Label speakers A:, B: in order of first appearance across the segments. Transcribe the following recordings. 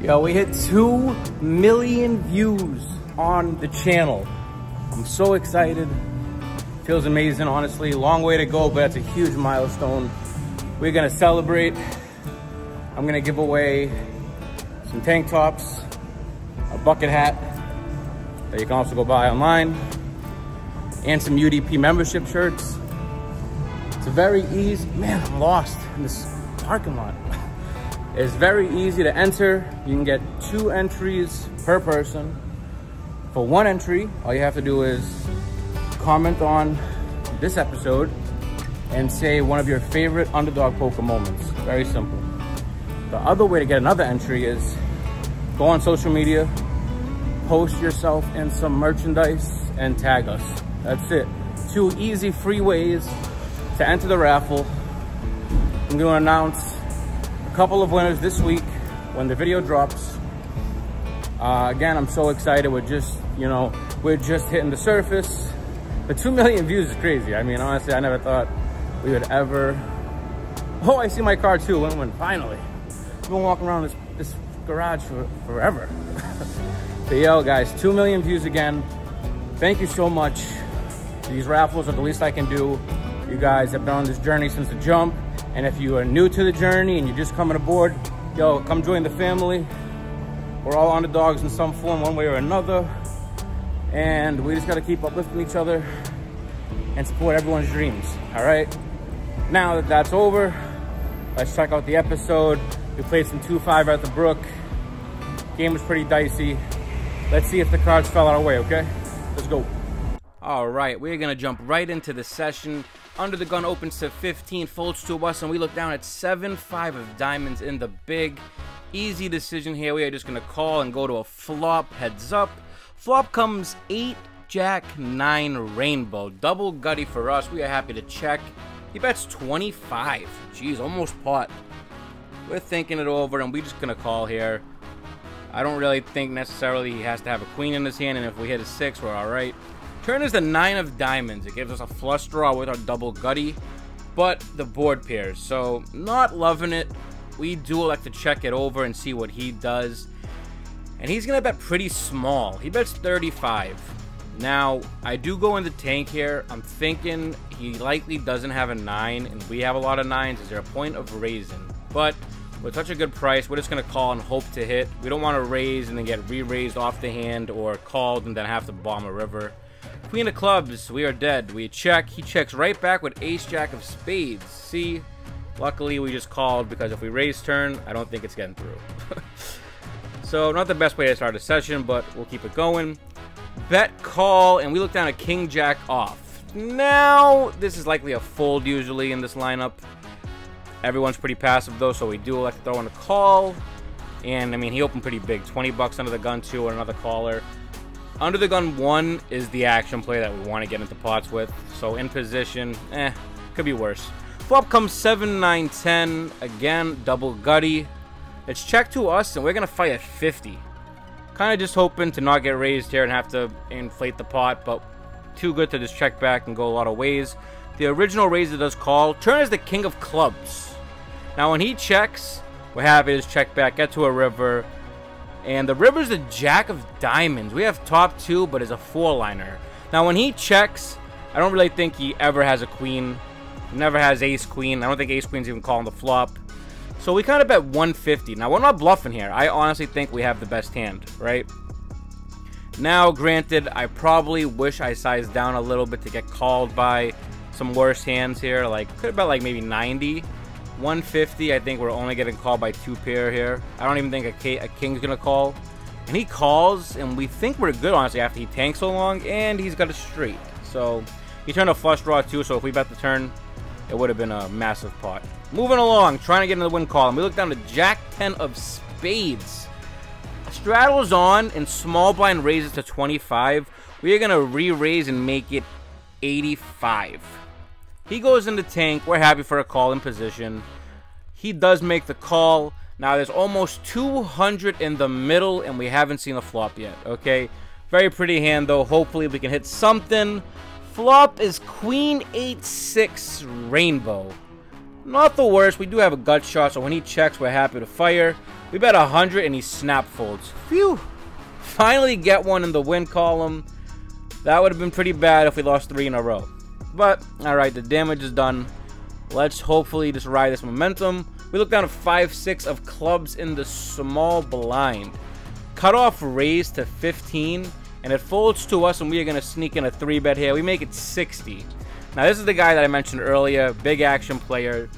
A: Yo, we hit 2 million views on the channel. I'm so excited. Feels amazing, honestly. Long way to go, but that's a huge milestone. We're gonna celebrate. I'm gonna give away some tank tops, a bucket hat that you can also go buy online, and some UDP membership shirts. It's a very easy, man, I'm lost in this parking lot. It's very easy to enter. You can get 2 entries per person. For 1 entry, all you have to do is comment on this episode and say one of your favorite Underdog poker moments. Very simple. The other way to get another entry is go on social media, post yourself in some merchandise, and tag us. That's it. 2 easy, free ways to enter the raffle. I'm going to announce a couple of winners this week when the video drops. Again, I'm so excited. We're just hitting the surface. The 2 million views is crazy. I mean, honestly, I never thought we would ever. Oh, I see my car too. Win-win, finally. I've been walking around this garage for forever. But yo, guys, 2 million views again. Thank you so much. These raffles are the least I can do. You guys have been on this journey since the jump. And if you are new to the journey and you're just coming aboard, yo, come join the family. We're all underdogs in some form, one way or another. And we just gotta keep uplifting each other and support everyone's dreams, all right? Now that that's over, let's check out the episode. We played some 2-5 at the Brook. Game was pretty dicey. Let's see if the cards fell our way, okay? Let's go. All right, we're gonna jump right into the session. Under the gun opens to 15, folds to us, and we look down at 7-5 of diamonds in the big. Easy decision here. We are just gonna call and go to a flop, heads up. Flop comes 8, Jack, 9, rainbow. Double gutty for us. We are happy to check. He bets 25. Jeez, almost pot. We're thinking it over, and we're just gonna call here. I don't really think necessarily he has to have a queen in his hand, and if we hit a 6, we're all right. Turn is the 9 of diamonds. It gives us a flush draw with our double gutty, but the board pairs. So not loving it. We do like to check it over and see what he does. And he's gonna bet pretty small. He bets 35. Now, I do go in the tank here. I'm thinking he likely doesn't have a 9, and we have a lot of 9s. Is there a point of raising? But with such a good price, we're just gonna call and hope to hit. We don't want to raise and then get re-raised off the hand, or called and then have to bomb a river. Queen of clubs, we are dead. We check. He checks right back with ace jack of spades. See, luckily we just called, because if we raise turn, I don't think it's getting through. So not the best way to start a session, but we'll keep it going. Bet call, and we look down at king jack off. Now this is likely a fold usually in this lineup. Everyone's pretty passive though, so we do like to throw in a call. And I mean, he opened pretty big, 20 bucks under the gun too, and another caller. Under the gun 1 is the action play that we want to get into pots with. So in position, could be worse. Flop comes 7, 9, 10. Again, double gutty. It's check to us, and we're going to fight at 50. Kind of just hoping to not get raised here and have to inflate the pot, but too good to just check back and go a lot of ways. The original raiser does call. Turn is the king of clubs. Now when he checks, we're happy to just check back, get to a river. And the river's the jack of diamonds. We have top 2, but it's a 4-liner. Now when he checks, I don't really think he ever has a queen. He never has ace queen. I don't think ace queen's even calling the flop. So we kind of bet 150. Now we're not bluffing here. I honestly think we have the best hand, right? Now granted, I probably wish I sized down a little bit to get called by some worse hands here. Like, could have bet like maybe 90. 150, I think we're only getting called by 2 pair here. I don't even think a king's gonna call. And he calls, and we think we're good, honestly, after he tanks so long, and he's got a straight. So he turned a flush draw too, so if we bet the turn, it would have been a massive pot. Moving along, trying to get into the win column. We look down to jack 10 of spades. Straddles on, and small blind raises to 25. We are gonna re-raise and make it 85. He goes into tank. We're happy for a call in position. He does make the call. Now there's almost 200 in the middle, and we haven't seen a flop yet, okay? Very pretty hand though. Hopefully we can hit something. Flop is queen 8-6 rainbow. Not the worst. We do have a gut shot, so when he checks, we're happy to fire. We bet 100 and he snap folds. Phew. Finally get one in the win column. That would have been pretty bad if we lost 3 in a row. But, alright, the damage is done. Let's hopefully just ride this momentum. We look down at 5-6 of clubs in the small blind. Cutoff raised to 15, and it folds to us, and we are going to sneak in a 3-bet here. We make it 60. Now, this is the guy that I mentioned earlier, big action player.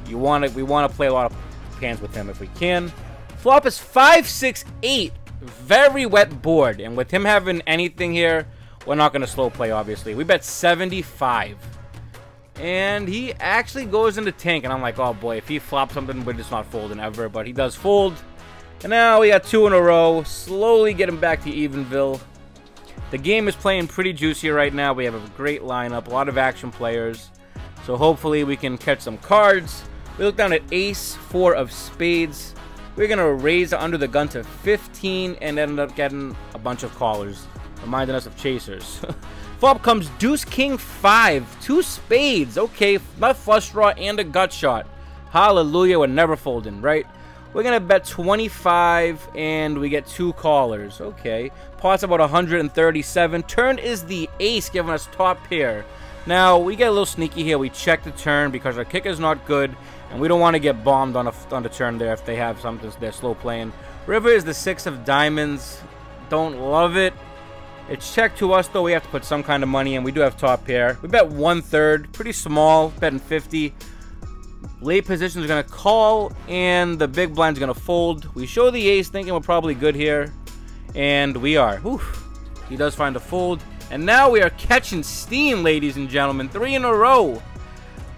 A: We want to play a lot of hands with him if we can. Flop is 5-6-8. Very wet board, and with him having anything here, we're not going to slow play, obviously. We bet 75. And he actually goes into tank, and I'm like, oh boy, if he flops something, we're just not folding ever. But he does fold. And now we got 2 in a row, slowly getting back to evenville. The game is playing pretty juicy right now. We have a great lineup, a lot of action players. So hopefully we can catch some cards. We look down at ace 4 of spades. We're going to raise under the gun to 15 and end up getting a bunch of callers, reminding us of chasers. Flop comes deuce king 5, 2 spades. Okay, my flush draw and a gut shot. Hallelujah, we're never folding, right? We're going to bet 25 and we get 2 callers. Okay, pot's about 137. Turn is the ace, giving us top pair. Now, we get a little sneaky here. We check the turn because our kick is not good, and we don't want to get bombed on the turn there if they have something they're slow playing. River is the 6 of diamonds. Don't love it. It's checked to us, though. We have to put some kind of money in. We do have top pair. We bet 1/3. Pretty small. Betting 50. Late position is going to call, and the big blind is going to fold. We show the ace, thinking we're probably good here, and we are. Whew. He does find a fold. And now we are catching steam, ladies and gentlemen. 3 in a row.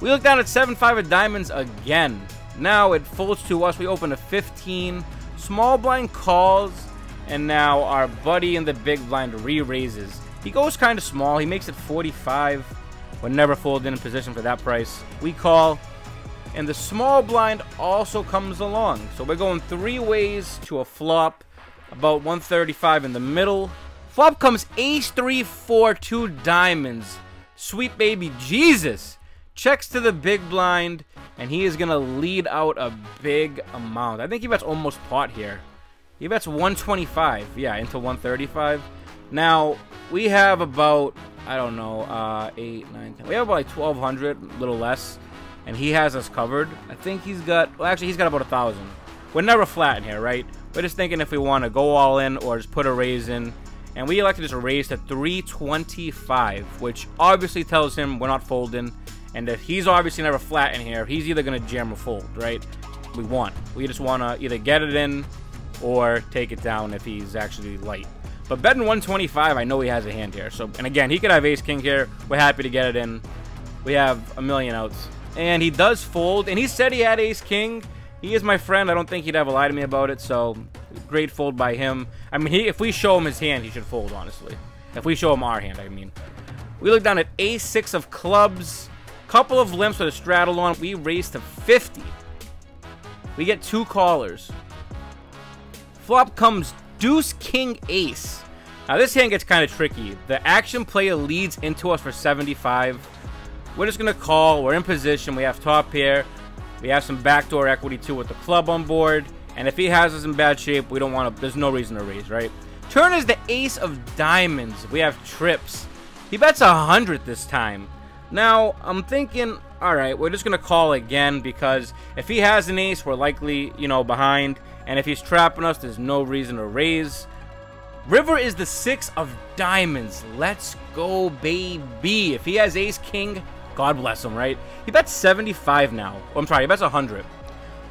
A: We look down at 7-5 of diamonds again. Now it folds to us. We open a 15. Small blind calls. And now our buddy in the big blind re-raises. He goes kind of small. He makes it 45. We're never folding in position for that price. We call. And the small blind also comes along. So we're going 3 ways to a flop. About 135 in the middle. Flop comes ace 3 4 2 diamonds. Sweet baby Jesus. Checks to the big blind, and he is gonna lead out a big amount. I think he bets almost pot here. He bets 125, yeah, into 135. Now we have about, I don't know, 8, 9, 10. We have about like 1,200, a little less, and he has us covered. I think he's got, well, actually he's got about 1,000. We're never flat in here, right? We're just thinking if we want to go all in or just put a raise in. And we elect to just raise to 325, which obviously tells him we're not folding. And if he's obviously never flat in here, he's either going to jam or fold, right? We just want to either get it in or take it down if he's actually light. But betting 125, I know he has a hand here. So, and again, he could have ace-king here. We're happy to get it in. We have a million outs. And he does fold, and he said he had ace-king. He is my friend. I don't think he'd ever lie to me about it, so great fold by him. I mean, if we show him his hand, he should fold, honestly. If we show him our hand, I mean. We look down at ace 6 of clubs. Couple of limps with a straddle on. We raise to 50. We get 2 callers. Flop comes deuce king ace. Now, this hand gets kind of tricky. The action player leads into us for 75. We're just going to call. We're in position. We have top pair. We have some backdoor equity, too, with the club on board. And if he has us in bad shape, we don't want to... There's no reason to raise, right? Turn is the ace of diamonds. We have trips. He bets 100 this time. Now, I'm thinking, all right, we're just going to call again because if he has an ace, we're likely, you know, behind. And if he's trapping us, there's no reason to raise. River is the 6 of diamonds. Let's go, baby. If he has ace-king, God bless him, right? He bets 75 now. Oh, I'm sorry, he bets 100.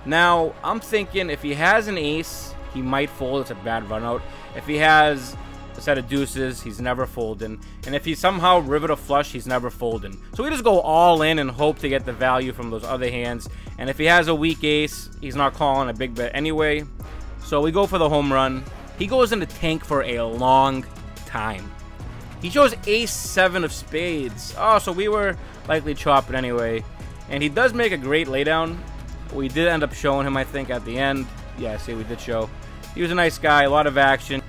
A: Now, I'm thinking if he has an ace, he might fold. It's a bad run out. If he has a set of deuces, he's never folding. And if he somehow river to flush, he's never folding. So we just go all in and hope to get the value from those other hands. And if he has a weak ace, he's not calling a big bet anyway. So we go for the home run. He goes into tank for a long time. He shows ace 7 of spades. Oh, so we were likely chopping anyway. And he does make a great laydown. We did end up showing him, I think, at the end. Yeah, see, we did show. He was a nice guy, a lot of action.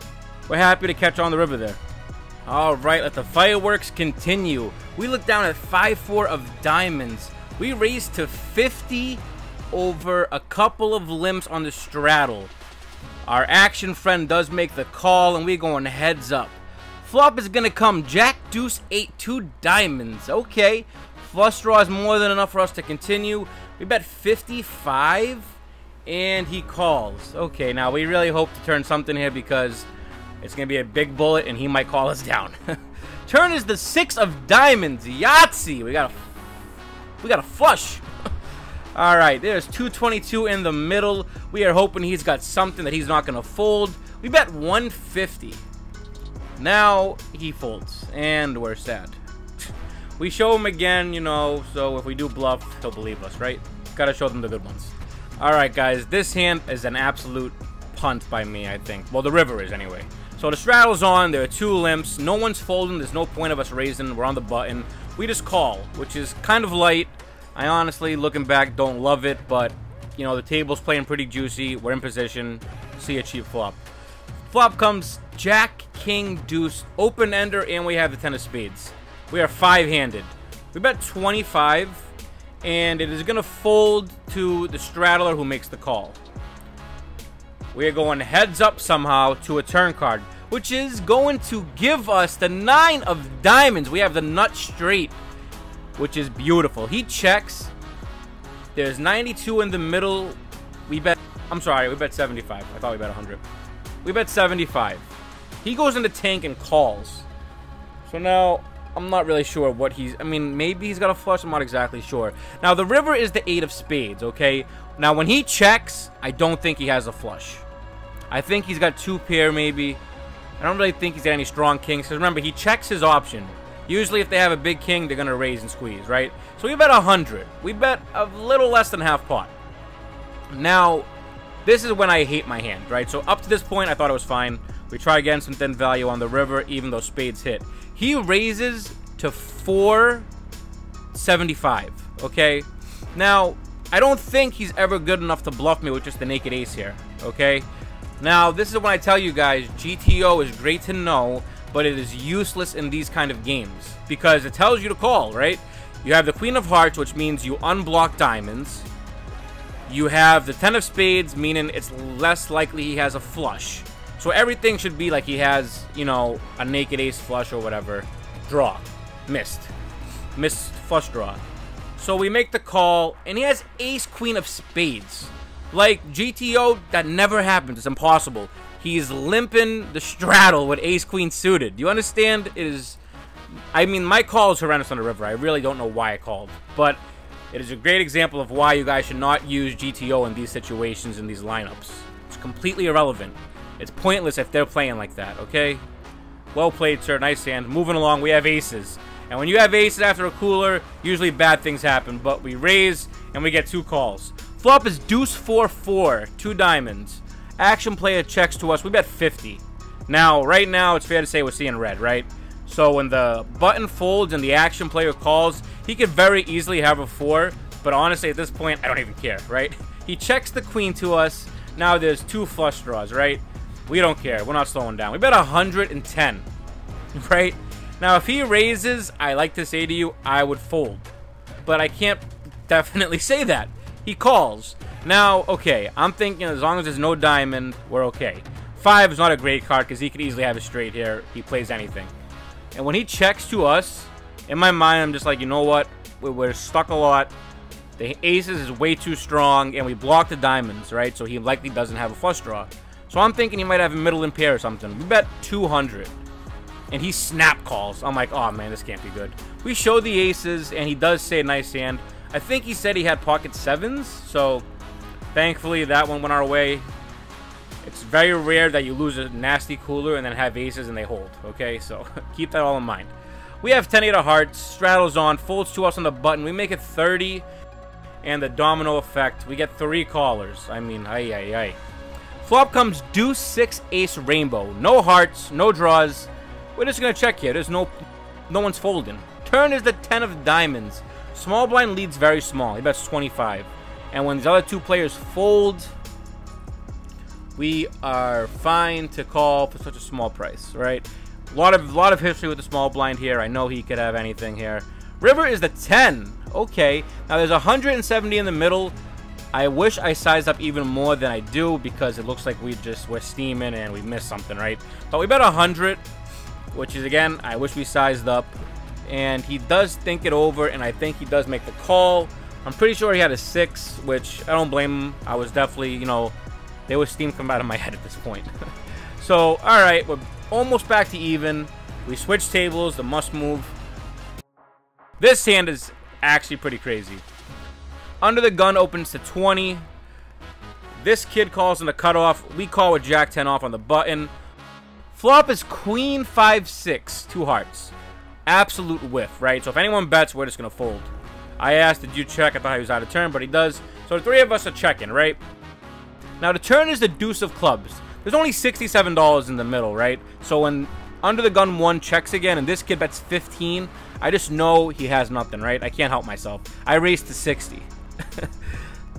A: We're happy to catch on the river there. All right, let the fireworks continue. We look down at 5-4 of diamonds. We raise to 50 over a couple of limps on the straddle. Our action friend does make the call, and we're going heads up. Flop is going to come Jack, Deuce, 8, 2 diamonds. Okay. Flush draw is more than enough for us to continue. We bet 55, and he calls. Okay, now we really hope to turn something here because it's going to be a big bullet, and he might call us down. Turn is the 6 of diamonds. Yahtzee. We got a flush. All right, there's 222 in the middle. We are hoping he's got something that he's not going to fold. We bet 150. Now he folds, and we're sad. We show him again, you know, so if we do bluff, he'll believe us, right? Gotta show them the good ones. All right, guys, this hand is an absolute punt by me, I think. Well, the river is anyway. So the straddle's on. There are 2 limps. No one's folding. There's no point of us raising. We're on the button. We just call, which is kind of light. I honestly, looking back, don't love it, but, you know, the table's playing pretty juicy. We're in position. See a cheap flop. Flop comes Jack, King, Deuce, open ender, and we have the 10 of spades. We are 5-handed. We bet 25, and it is going to fold to the straddler who makes the call. We are going heads up somehow to a turn card, which is going to give us the 9 of diamonds. We have the nut straight, which is beautiful. He checks. There's 92 in the middle. We bet 75. I thought we bet 100. We bet 75. He goes into tank and calls. So now, I'm not really sure what he's... I mean, maybe he's got a flush. I'm not exactly sure. Now, the river is the 8 of spades, okay? Now, when he checks, I don't think he has a flush. I think he's got 2 pair, maybe. I don't really think he's got any strong kings. Because remember, he checks his option. Usually, if they have a big king, they're going to raise and squeeze, right? So, we bet 100. We bet a little less than half pot. Now, this is when I hate my hand, right? So, up to this point, I thought it was fine. We try again, some thin value on the river, even though spades hit. He raises to 475, okay? Now, I don't think he's ever good enough to bluff me with just the naked ace here, okay? Now, this is when I tell you guys, GTO is great to know, but it is useless in these kind of games because it tells you to call, right? You have the Queen of Hearts, which means you unblock diamonds. You have the 10 of spades, meaning it's less likely he has a flush. So everything should be like he has, you know, a naked ace flush or whatever. Draw. Missed. Missed flush draw. So we make the call, and he has ace queen of spades. Like, GTO, that never happens. It's impossible. He's limping the straddle with ace queen suited. Do you understand? It is... I mean, my call is horrendous on the river. I really don't know why I called. But it is a great example of why you guys should not use GTO in these situations, in these lineups. It's completely irrelevant. It's pointless if they're playing like that, okay? Well played, sir. Nice hand. Moving along, we have aces. And when you have aces after a cooler, usually bad things happen. But we raise, and we get 2 calls. Flop is deuce 4-4, 2 diamonds. Action player checks to us. We bet 50. Now, right now, it's fair to say we're seeing red, right? So when the button folds and the action player calls, he could very easily have a 4. But honestly, at this point, I don't even care, right? He checks the queen to us. Now there's 2 flush draws, right? We don't care. We're not slowing down. We bet 110, right? Now, if he raises, I like to say to you, I would fold. But I can't definitely say that. He calls. Now, okay, I'm thinking as long as there's no diamond, we're okay. 5 is not a great card because he could easily have a straight here. He plays anything. And when he checks to us, in my mind, I'm just like, you know what? We're stuck a lot. The aces is way too strong, and we block the diamonds, right? So he likely doesn't have a flush draw. So I'm thinking he might have a middle in pair or something. We bet 200. And he snap calls. I'm like, oh man, this can't be good. We show the aces, and he does say nice hand. I think he said he had pocket 7s, so thankfully that one went our way. It's very rare that you lose a nasty cooler and then have aces and they hold, okay? So keep that all in mind. We have 10-8 of hearts, straddles on, folds to us on the button. We make it 30, and the domino effect. We get 3 callers. I mean, ay. Flop comes deuce 6 ace rainbow. No hearts, no draws. We're just going to check here. There's no one's folding. Turn is the 10 of diamonds. Small blind leads very small. He bets 25. And when these other 2 players fold, we are fine to call for such a small price, right? A lot of history with the small blind here. I know he could have anything here. River is the 10. Okay. Now there's 170 in the middle. I wish I sized up even more than I do because it looks like we're steaming and we missed something, right? But we bet 100, which is, again, I wish we sized up. And he does think it over, and I think he does make the call. I'm pretty sure he had a 6, which I don't blame him. I was definitely, you know, there was steam coming out of my head at this point. So, all right, we're almost back to even. We switched tables, the must move. This hand is actually pretty crazy. Under the gun opens to 20. This kid calls in the cutoff. We call with Jack 10 off on the button. Flop is Queen 5-6, 2 hearts. Absolute whiff, right? So if anyone bets, we're just going to fold. I asked, did you check? I thought he was out of turn, but he does. So the 3 of us are checking, right? Now the turn is the deuce of clubs. There's only $67 in the middle, right? So when under the gun 1 checks again, and this kid bets 15, I just know he has nothing, right? I can't help myself. I raised to 60.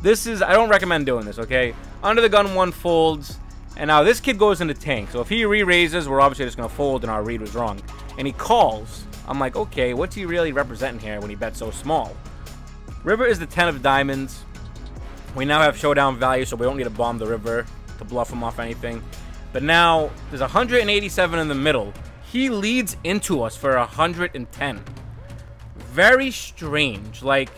A: I don't recommend doing this, okay? Under the gun 1 folds, and now this kid goes into tank. So if he re-raises, we're obviously just going to fold, and our read was wrong. And he calls. I'm like, okay, what's he really representing here when he bets so small? River is the 10 of diamonds. We now have showdown value, so we don't need to bomb the river to bluff him off anything. But now, there's 187 in the middle. He leads into us for 110. Very strange. Like,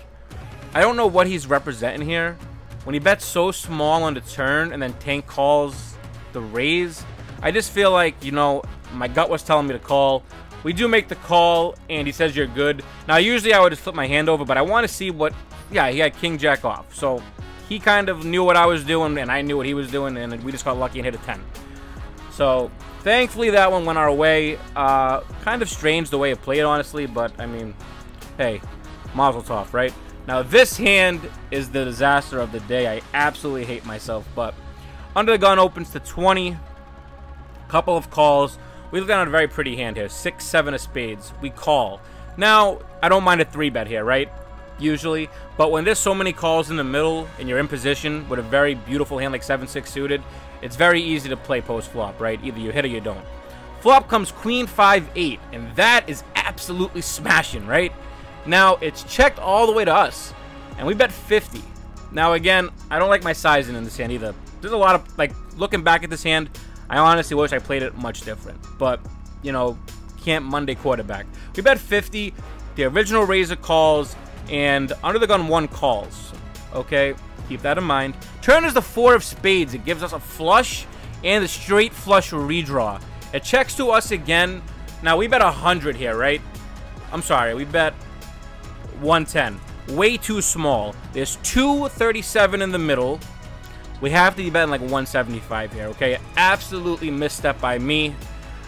A: I don't know what he's representing here. When he bets so small on the turn and then tank calls the raise, I just feel like, you know, my gut was telling me to call. We do make the call, and he says you're good. Now, usually I would just flip my hand over, but I want to see what... Yeah, he had king jack off. So, he kind of knew what I was doing, and I knew what he was doing, and we just got lucky and hit a 10. So, thankfully, that one went our way. Kind of strange the way it played, honestly, but, I mean, hey, mazel tov, right? Now, this hand is the disaster of the day. I absolutely hate myself, but under the gun opens to 20. Couple of calls. We look down at a very pretty hand here. 6, 7 of spades. We call. Now, I don't mind a 3-bet here, right? Usually. But when there's so many calls in the middle and you're in position with a very beautiful hand like 7-6 suited, it's very easy to play post-flop, right? Either you hit or you don't. Flop comes Queen 5-8, and that is absolutely smashing, right? Now, it's checked all the way to us, and we bet 50. Now, again, I don't like my sizing in this hand either. There's a lot of, like, looking back at this hand, I honestly wish I played it much different. But, you know, can't Monday quarterback. We bet 50. The original raiser calls, and under the gun 1 calls. Okay, keep that in mind. Turn is the 4 of spades. It gives us a flush and a straight flush redraw. It checks to us again. Now, we bet 100 here, right? I'm sorry, we bet 110. Way too small. There's 237 in the middle. We have to be betting like 175 here, okay? Absolutely misstep by me.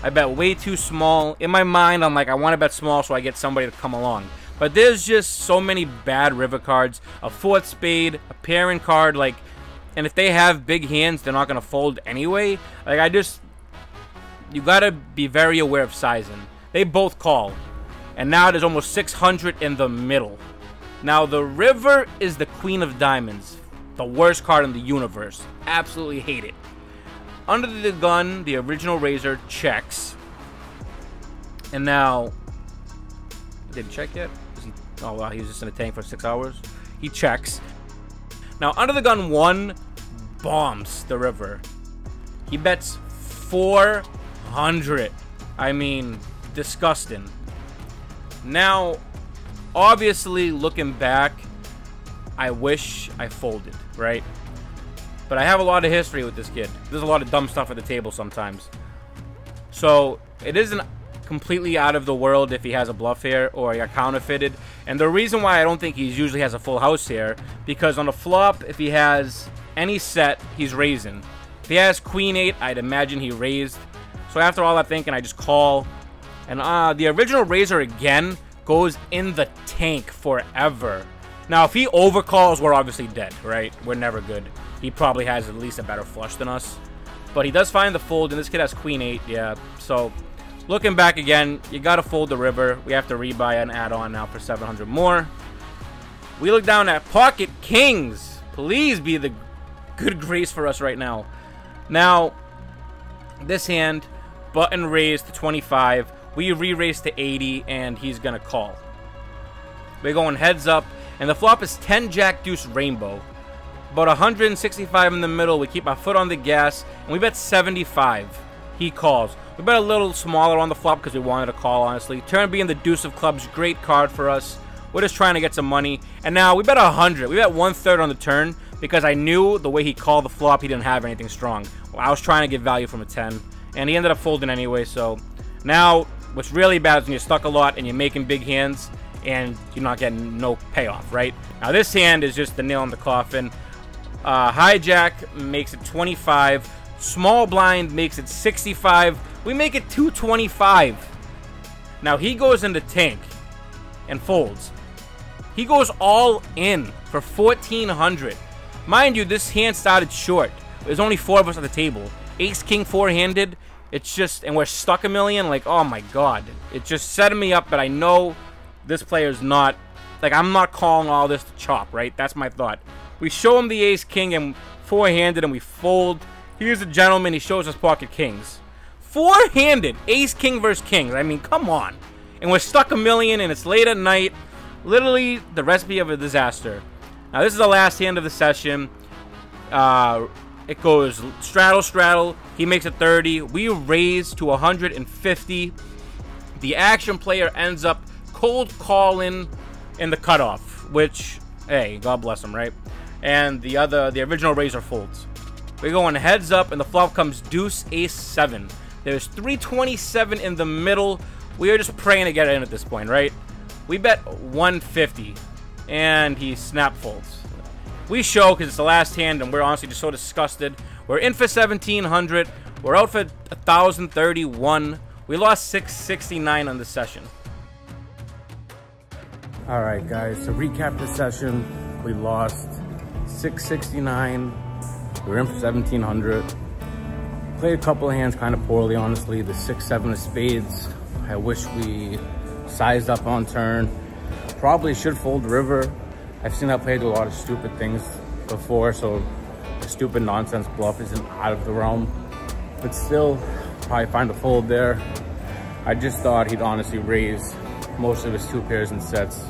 A: I bet way too small. In my mind, I'm like, I want to bet small so I get somebody to come along. But there's just so many bad river cards. A 4th spade, a pairing card, like, and if they have big hands, they're not going to fold anyway. Like, you got to be very aware of sizing. They both call. And now there's almost 600 in the middle. Now, the river is the queen of diamonds. The worst card in the universe. Absolutely hate it. Under the gun, the original raiser checks. And now... Did he check yet? Oh, wow, he was just in a tank for 6 hours. He checks. Now, under the gun 1 bombs the river. He bets 400. I mean, disgusting. Now, obviously, looking back, I wish I folded, right? But I have a lot of history with this kid. There's a lot of dumb stuff at the table sometimes. So, it isn't completely out of the world if he has a bluff here or he got counterfeited. And the reason why I don't think he usually has a full house here, because on a flop, if he has any set, he's raising. If he has Queen 8, I'd imagine he raised. So after all that thinking, I just call. And the original raiser again goes in the tank forever. Now, if he overcalls, we're obviously dead, right? We're never good. He probably has at least a better flush than us. But he does find the fold, and this kid has Queen 8, yeah. So, looking back again, you got to fold the river. We have to rebuy an add-on now for 700 more. We look down at Pocket Kings. Please be the good grace for us right now. Now, this hand, button raised to 25. We re-raise to 80, and he's going to call. We're going heads up, and the flop is 10 Jack Deuce Rainbow. about 165 in the middle. We keep our foot on the gas, and we bet 75. He calls. We bet a little smaller on the flop because we wanted to call, honestly. Turn being the deuce of clubs, great card for us. We're just trying to get some money. And now we bet 100. We bet 1/3 on the turn because I knew the way he called the flop, he didn't have anything strong. Well, I was trying to get value from a 10, and he ended up folding anyway. So now what's really bad is when you're stuck a lot and you're making big hands and you're not getting no payoff, right? Now this hand is just the nail in the coffin. Hijack makes it 25. Small blind makes it 65. We make it 225. Now he goes into tank and folds. He goes all in for 1,400. Mind you, this hand started short. There's only 4 of us at the table. Ace King four-handed. It's just, and we're stuck a million. Like, oh my god. It just setting me up, but I know this player's not, like, I'm not calling all this to chop, right? That's my thought. We show him the Ace King and four-handed, and we fold. Here's a gentleman. He shows us pocket kings. Four-handed. Ace King versus kings. I mean, come on. And we're stuck a million, and it's late at night. Literally the recipe of a disaster. Now, this is the last hand of the session. It goes straddle, straddle. He makes it 30. We raise to 150. The action player ends up cold calling in the cutoff, which, hey, God bless him, right? And the original raiser folds. We're going heads up, and the flop comes deuce, ace, 7. There's 327 in the middle. We are just praying to get in at this point, right? We bet 150, and he snap folds. We show because it's the last hand, and we're honestly just so disgusted. We're in for 1,700. We're out for 1,031. We lost 669 on this session. All right, guys. To recap the session, we lost 669. We're in for 1,700. Played a couple of hands kind of poorly, honestly. The 6-7 of spades. I wish we sized up on turn. Probably should fold river. I've seen that play do a lot of stupid things before, so the stupid nonsense bluff isn't out of the realm. But still, probably find a fold there. I just thought he'd honestly raise most of his 2 pairs and sets.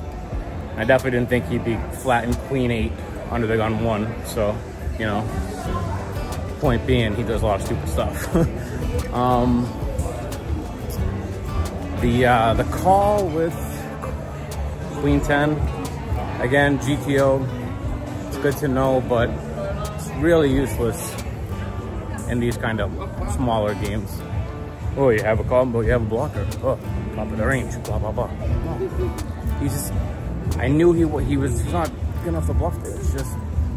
A: I definitely didn't think he'd be flat in queen 8 under the gun 1. So, you know, point being, he does a lot of stupid stuff. The call with queen 10, again, GTO, it's good to know, but it's really useless in these kind of smaller games. Oh, you have a call, but you have a blocker. Oh, top of the range, blah, blah, blah. No. He's just, I knew he's not good enough to bluff there. It's just,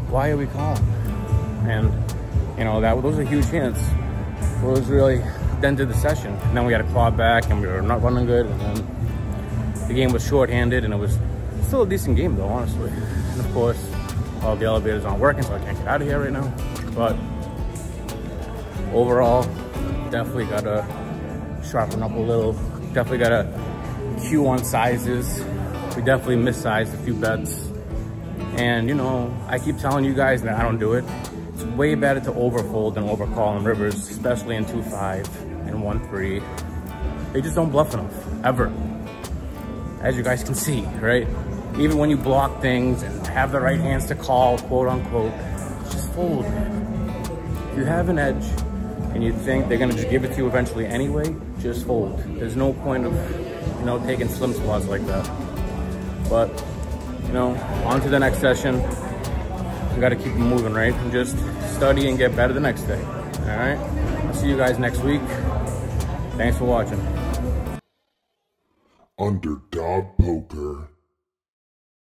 A: why are we calling? And, you know, those are huge hints. It was really dented the session. And then we had a claw back, and we were not running good, and then the game was short-handed, and it was still a decent game, though, honestly. And, of course, all the elevators aren't working, so I can't get out of here right now. But overall, definitely got to sharpen up a little. Definitely got to cue on sizes. We definitely missized a few bets. And, you know, I keep telling you guys that I don't do it. It's way better to overfold than overcall in rivers, especially in 2-5 and 1-3. They just don't bluff enough, ever. As you guys can see, right? Even when you block things and have the right hands to call, quote unquote, just fold. If you have an edge and you think they're gonna just give it to you eventually anyway, just fold. There's no point of, you know, taking slim spots like that. But, you know, on to the next session. We gotta keep moving, right? And just study and get better the next day. All right? I'll see you guys next week. Thanks for watching.
B: Underdog Poker.